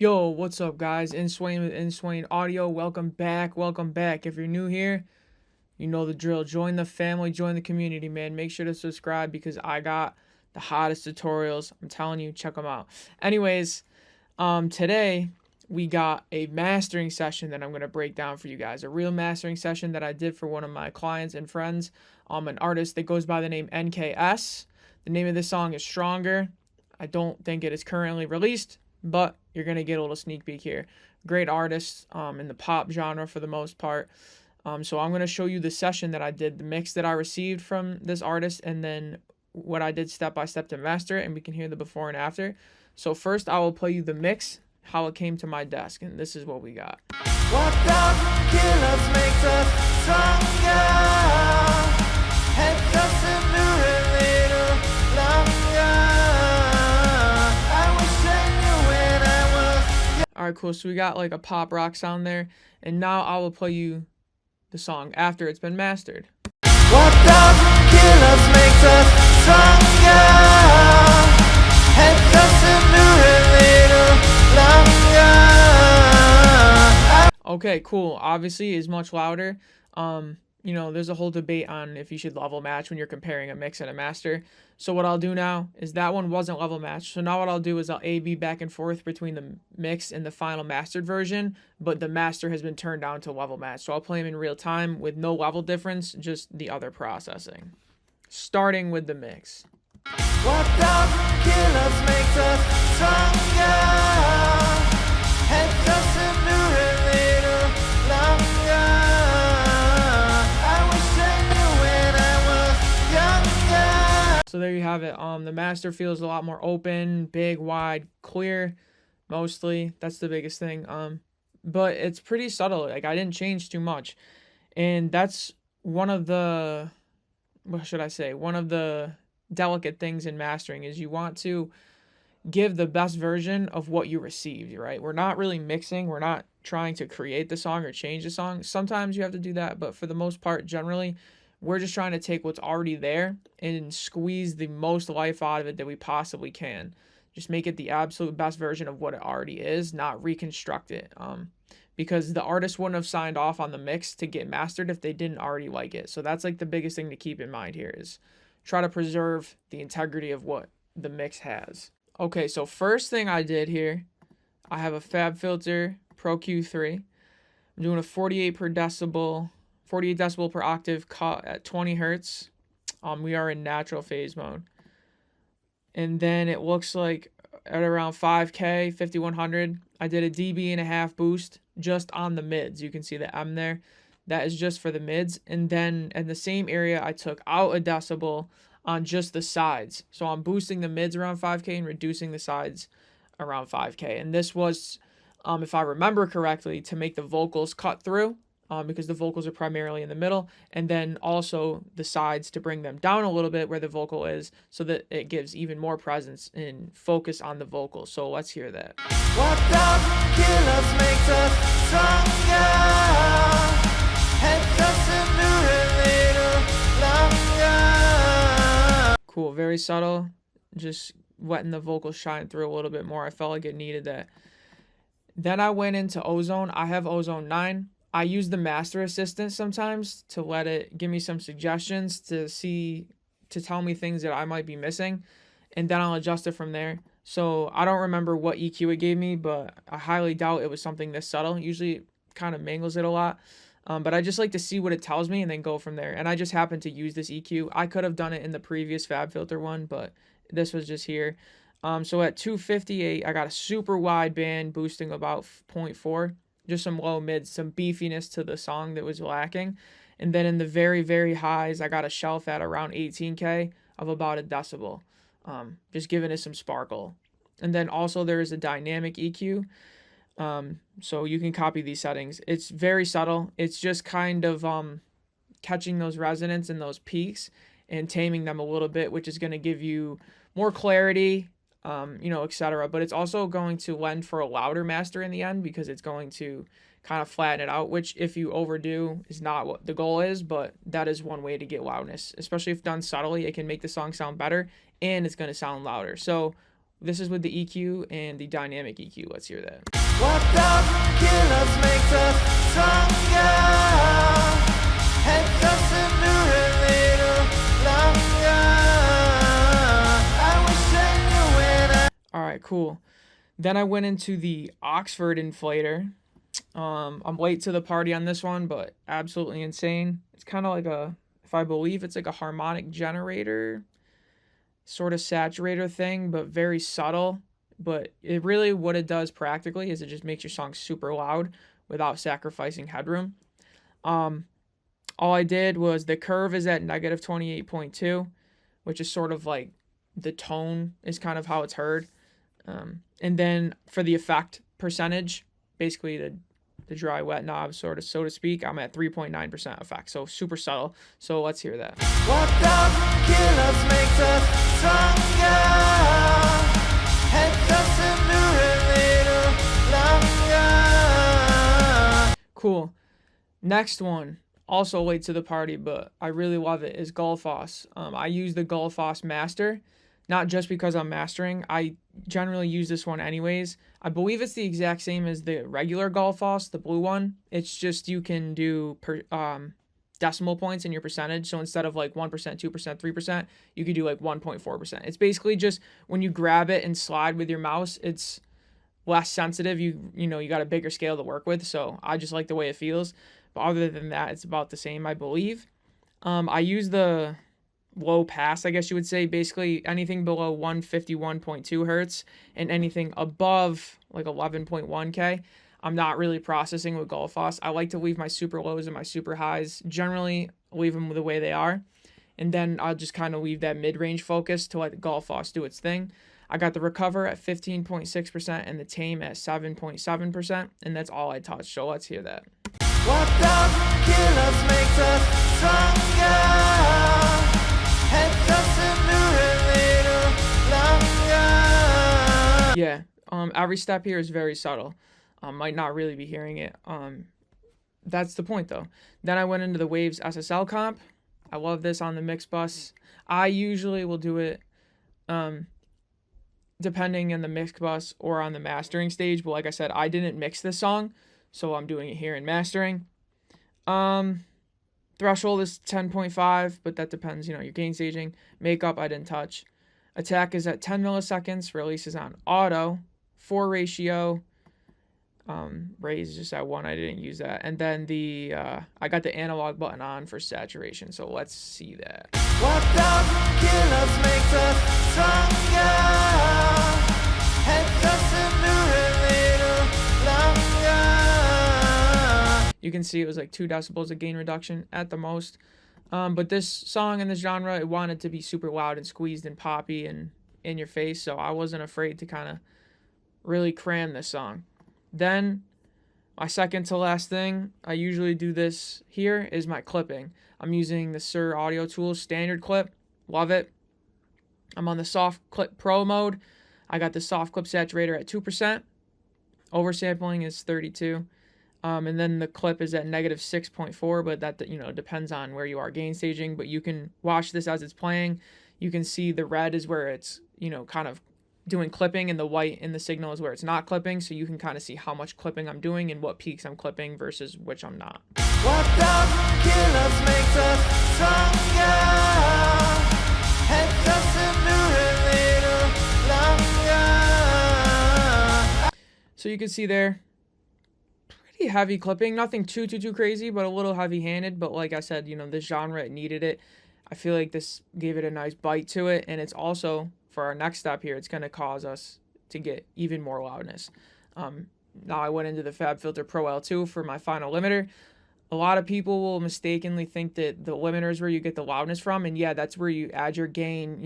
Yo, what's up, guys? Inswain with Inswain Audio. Welcome back. Welcome back. If you're new here, you know the drill. Join the family, join the community, man. Make sure to subscribe because I got the hottest tutorials. I'm telling you, check them out. Anyways, today we got a mastering session that I'm gonna break down for you guys. A real mastering session that I did for one of my clients and friends. An artist that goes by the name NKS. The name of this song is Stronger. I don't think it is currently released, but you're gonna get a little sneak peek here. Great artist in the pop genre for the most part. So I'm gonna show you the session that I did, the mix that I received from this artist, and then what I did step by step to master it, and we can hear the before and after. So first I will play you the mix, how it came to my desk, and this is what we got. What doesn't kill us makes us stronger. Helps us endure a little longer. I wish I knew when I was. Alright, cool. So we got like a pop rock sound there, and now I will play you the song after it's been mastered. What doesn't kill us makes us stronger. Helps us endure a little longer. Okay, cool. Obviously is much louder. There's a whole debate on if you should level match when you're comparing a mix and a master. So what I'll do now is that one wasn't level match. So now what I'll do is I'll A/B back and forth between the mix and the final mastered version, but the master has been turned down to level match. So I'll play them in real time with no level difference, just the other processing. Starting with the mix. What doesn't kill us makes us stronger. Helps us endure a little longer. I wish I knew when I was younger. So there you have it. The master feels a lot more open, big, wide, clear, mostly. That's the biggest thing. But it's pretty subtle. Like I didn't change too much. And that's one of the one of the delicate things in mastering is you want to give the best version of what you received, right? We're not really mixing, we're not trying to create the song or change the song. Sometimes you have to do that, but for the most part, generally, we're just trying to take what's already there and squeeze the most life out of it that we possibly can. Just make it the absolute best version of what it already is, not reconstruct it. Because the artist wouldn't have signed off on the mix to get mastered if they didn't already like it. So that's like the biggest thing to keep in mind here is try to preserve the integrity of what the mix has. Okay, so first thing I did here, I have a FabFilter Pro Q3. I'm doing a 48 decibel per octave cut at 20 hertz. We are in natural phase mode. And then it looks like at around 5K, 5100, I did a dB&1 boost just on the mids. You can see the M there. That is just for the mids. And then in the same area, I took out a decibel on just the sides. So I'm boosting the mids around 5K and reducing the sides around 5K. And this was, if I remember correctly, to make the vocals cut through. Because the vocals are primarily in the middle, and then also the sides to bring them down a little bit where the vocal is so that it gives even more presence and focus on the vocal. So let's hear that. What doesn't kill us makes us stronger. Helps us endure a little longer. Cool, very subtle, just letting the vocals shine through a little bit more. I felt like it needed that. Then I went into Ozone. I have Ozone 9. I use the master assistant sometimes to let it give me some suggestions to tell me things that I might be missing, and then I'll adjust it from there. So I don't remember what EQ it gave me, but I highly doubt it was something this subtle. Usually it kind of mangles it a lot. But I just like to see what it tells me and then go from there. And I just happened to use this EQ. I could have done it in the previous FabFilter one, but this was just here. So at 258, I got a super wide band boosting about 0.4. Just some low mids, some beefiness to the song that was lacking. And then in the very, very highs, I got a shelf at around 18K of about a decibel. Just giving it some sparkle. And then also there is a dynamic EQ. So you can copy these settings. It's very subtle. It's just kind of catching those resonance and those peaks and taming them a little bit, which is going to give you more clarity, etc. But it's also going to lend for a louder master in the end because it's going to kind of flatten it out, which if you overdo is not what the goal is, but that is one way to get loudness. Especially if done subtly, it can make the song sound better and it's going to sound louder. So This is with the EQ and the dynamic EQ. Let's hear that. What doesn't kill us makes us stronger. Helps us endure a little longer. I wish I knew when I. All right, cool. Then I went into the Oxford inflator. I'm late to the party on this one, but absolutely insane. It's kind of like if I believe it's like a harmonic generator sort of saturator thing, but very subtle. But it really, what it does practically is it just makes your song super loud without sacrificing headroom. All I did was the curve is at negative 28.2, which is sort of like the tone is kind of how it's heard. And then for the effect percentage, basically the dry wet knob sort of, so to speak, I'm at 3.9% effect. So super subtle. So let's hear that. What doesn't kill us makes us stronger. Helps us endure a little longer. Cool. Next one, also late to the party, but I really love it, is Gullfoss. I use the Gullfoss Master, not just because I'm mastering. I generally use this one anyways. I believe it's the exact same as the regular Gullfoss, the blue one. It's just you can do decimal points in your percentage. So instead of like 1%, 2%, 3%, you could do like 1.4%. It's basically just when you grab it and slide with your mouse, it's less sensitive. You got a bigger scale to work with. So I just like the way it feels. But other than that, it's about the same, I believe. I use the low pass, I guess you would say, basically anything below 151.2 hertz and anything above like 11.1K. I'm not really processing with Gullfoss. I like to leave my super lows and my super highs, generally leave them the way they are. And then I'll just kind of leave that mid-range focus to let Gullfoss do its thing. I got the recover at 15.6% and the tame at 7.7%, and that's all I touched. So let's hear that. What doesn't kill us makes us stronger. Helps us endure a little longer. Yeah, every step here is very subtle. Might not really be hearing it. That's the point though. Then I went into the Waves SSL comp. I love this on the mix bus. I usually will do it depending on the mix bus or on the mastering stage, but like I said, I didn't mix this song, so I'm doing it here in mastering. Threshold is 10.5, but that depends, your gain staging. Makeup I didn't touch. Attack is at 10 milliseconds. Release is on auto. 4 ratio. Raise is just at 1. I didn't use that. And then I got the analog button on for saturation. So let's see that. What doesn't kill us makes us stronger. Helps us endure a little longer. You can see it was like 2 decibels of gain reduction at the most. But this song in this genre, it wanted to be super loud and squeezed and poppy and in your face. So I wasn't afraid to kind of really cram this song. Then my second to last thing, I usually do this here, is my clipping. I'm using the Shure Audio Tools standard clip. Love it. I'm on the Soft Clip Pro mode. I got the Soft Clip Saturator at 2%. Oversampling is 32. And then the clip is at negative 6.4, but that depends on where you are gain staging. But you can watch this as it's playing. You can see the red is where it's kind of doing clipping, and the white in the signal is where it's not clipping. So you can kind of see how much clipping I'm doing and what peaks I'm clipping versus which I'm not. What doesn't kill us makes us stronger. Helps us endure a little longer. So you can see there, pretty heavy clipping, nothing too crazy, but a little heavy-handed. But like I said, this genre, it needed it. I feel like this gave it a nice bite to it, and it's also, for our next step here, it's going to cause us to get even more loudness. Now I went into the FabFilter Pro L2 for my final limiter. A lot of people will mistakenly think that the limiter is where you get the loudness from, and yeah, that's where you add your gain,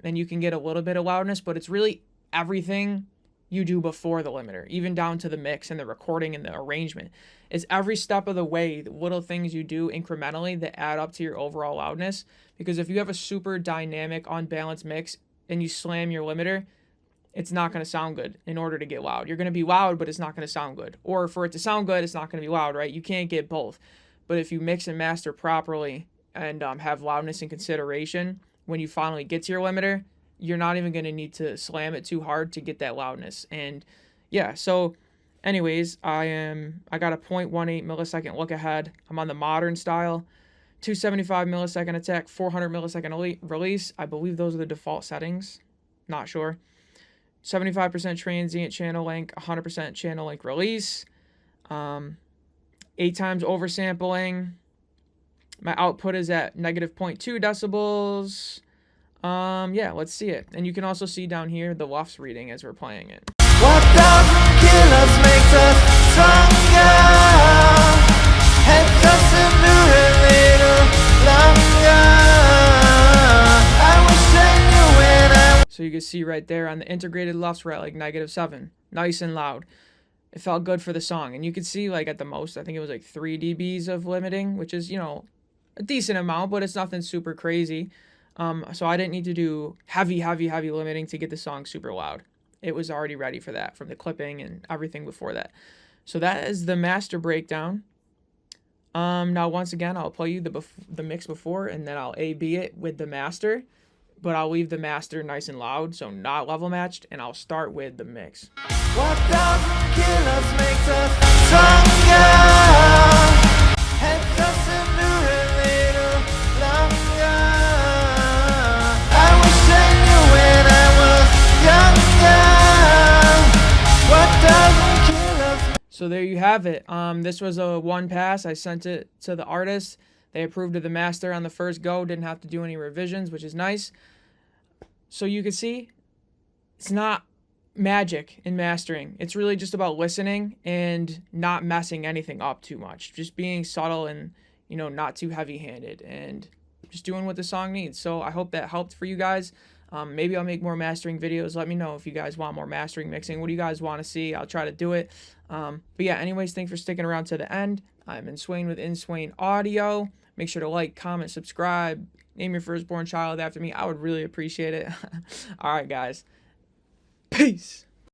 and you can get a little bit of loudness, but it's really everything you do before the limiter, even down to the mix and the recording and the arrangement. It's every step of the way, the little things you do incrementally that add up to your overall loudness. Because if you have a super dynamic, unbalanced mix and you slam your limiter, it's not going to sound good in order to get loud. You're going to be loud, but it's not going to sound good. Or for it to sound good, it's not going to be loud, right? You can't get both. But if you mix and master properly and have loudness in consideration, when you finally get to your limiter, you're not even going to need to slam it too hard to get that loudness. And yeah, so anyways, I got a 0.18 millisecond look ahead. I'm on the modern style, 275 millisecond attack, 400 millisecond release. I believe those are the default settings. Not sure. 75% transient channel length, 100% channel length release. 8 times oversampling. My output is at negative 0.2 decibels. Yeah, let's see it. And you can also see down here the LUFS reading as we're playing it. What doesn't kill us makes us stronger. Helps us endure a little longer. I wish I knew when I. So you can see right there on the integrated LUFS, we're at like -7. Nice and loud. It felt good for the song. And you could see like at the most, I think it was like 3 dBs of limiting, which is, you know, a decent amount, but it's nothing super crazy. So I didn't need to do heavy limiting to get the song super loud. It was already ready for that from the clipping and everything before that. So that is the master breakdown. Now once again, I'll play you the mix before, and then I'll A/B it with the master, but I'll leave the master nice and loud, so not level matched, and I'll start with the mix. What doesn't kill us makes us stronger. Helps us endure a little longer. I wish I knew when I was younger. What doesn't kill us. So there you have it. This was a one pass. I sent it to the artist. They approved of the master on the first go. Didn't have to do any revisions, which is nice. So you can see it's not magic in mastering. It's really just about listening and not messing anything up too much. Just being subtle and, you know, not too heavy-handed and just doing what the song needs. So I hope that helped for you guys. Maybe I'll make more mastering videos. Let me know if you guys want more mastering, mixing. What do you guys want to see? I'll try to do it. But yeah, anyways, thanks for sticking around to the end. I'm Inswain with Inswain Audio. Make sure to like, comment, subscribe. Name your firstborn child after me. I would really appreciate it. All right, guys. Peace.